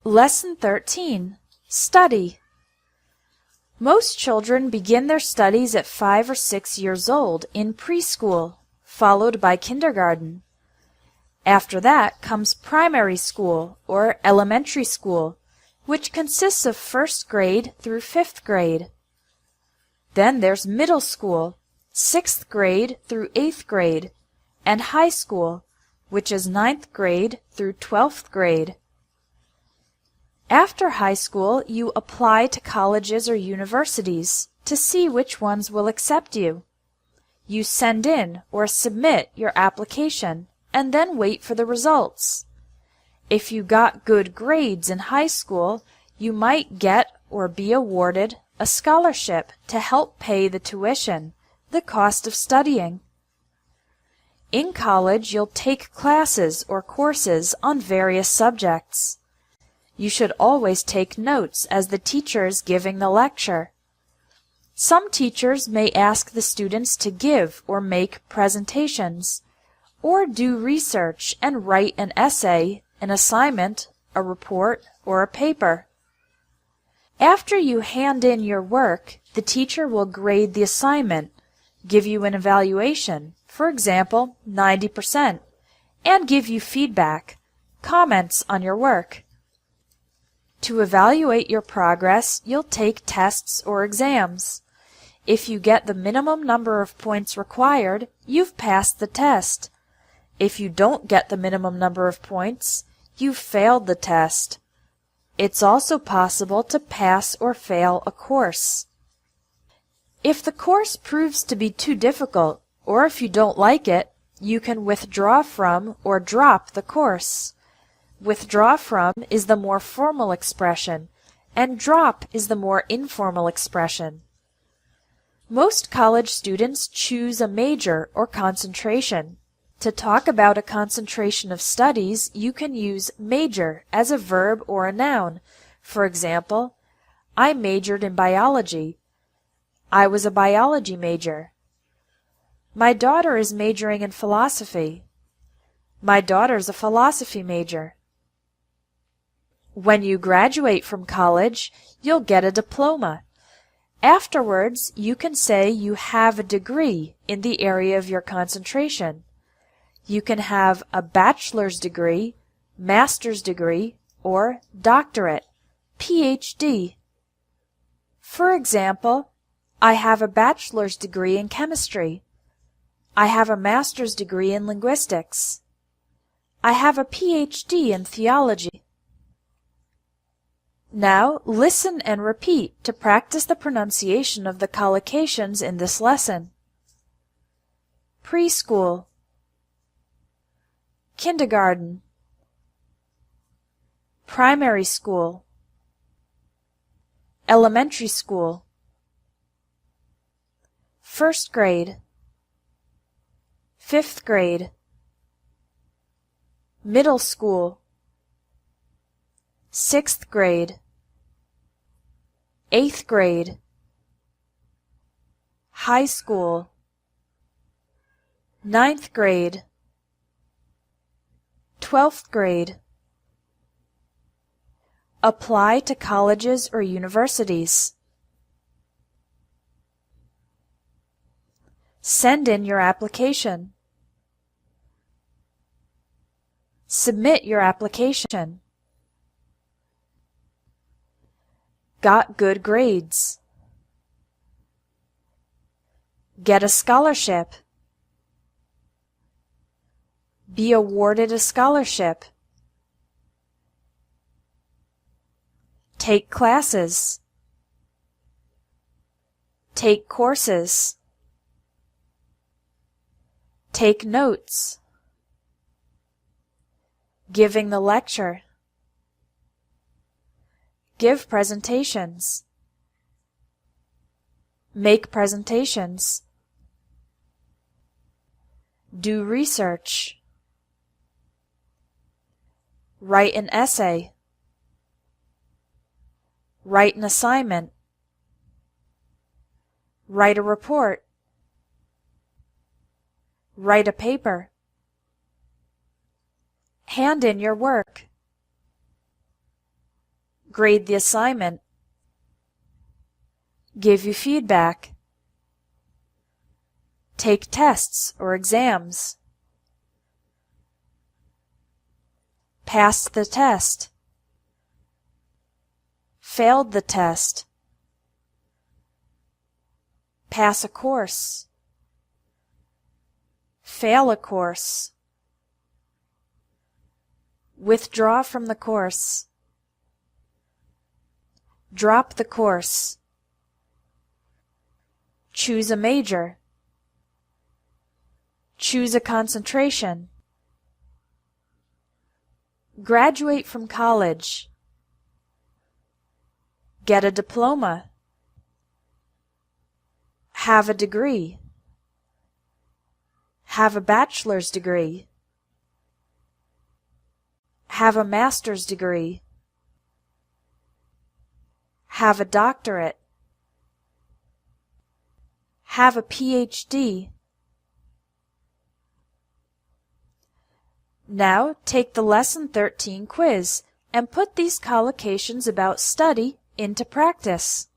Lesson 13. Study. Most children begin their studies at 5 or 6 years old in preschool, followed by kindergarten. After that comes primary school or elementary school, which consists of 1st grade through 5th grade. Then there's middle school, 6th grade through 8th grade, and high school, which is 9th grade through 12th grade. After high school, you apply to colleges or universities to see which ones will accept you. You send in or submit your application and then wait for the results. If you got good grades in high school, you might get or be awarded a scholarship to help pay the tuition, the cost of studying. In college, you'll take classes or courses on various subjects. You should always take notes as the teacher is giving the lecture. Some teachers may ask the students to give or make presentations, or do research and write an essay, an assignment, a report, or a paper. After you hand in your work, the teacher will grade the assignment, give you an evaluation, for example, 90%, and give you feedback, comments on your work. To evaluate your progress, you'll take tests or exams. If you get the minimum number of points required, you've passed the test. If you don't get the minimum number of points, you've failed the test. It's also possible to pass or fail a course. If the course proves to be too difficult, or if you don't like it, you can withdraw from or drop the course. Withdraw from is the more formal expression, and drop is the more informal expression. Most college students choose a major or concentration. To talk about a concentration of studies, you can use major as a verb or a noun. For example, I majored in biology. I was a biology major. My daughter is majoring in philosophy. My daughter's a philosophy major. When you graduate from college, you'll get a diploma. Afterwards, you can say you have a degree in the area of your concentration. You can have a bachelor's degree, master's degree, or doctorate, PhD. For example, I have a bachelor's degree in chemistry. I have a master's degree in linguistics. I have a PhD in theology. Now, listen and repeat to practice the pronunciation of the collocations in this lesson. Preschool, kindergarten, primary school, elementary school, 1st grade, 5th grade, middle school, 6th grade, 8th grade, high school, 9th grade, 12th grade. Apply to colleges or universities. Send in your application. Submit your application. Got good grades. Get a scholarship. Be awarded a scholarship. Take classes. Take courses. Take notes. Giving the lecture. Give presentations. Make presentations. Do research. Write an essay. Write an assignment. Write a report. Write a paper. Hand in your work. grade the assignment, give you feedback, take tests or exams, passed the test, failed the test, pass a course, fail a course, withdraw from the course, drop the course, choose a major, choose a concentration, graduate from college, get a diploma, have a degree, have a bachelor's degree, have a master's degree, have a doctorate, have a PhD. Now take the Lesson 13 quiz and put these collocations about study into practice.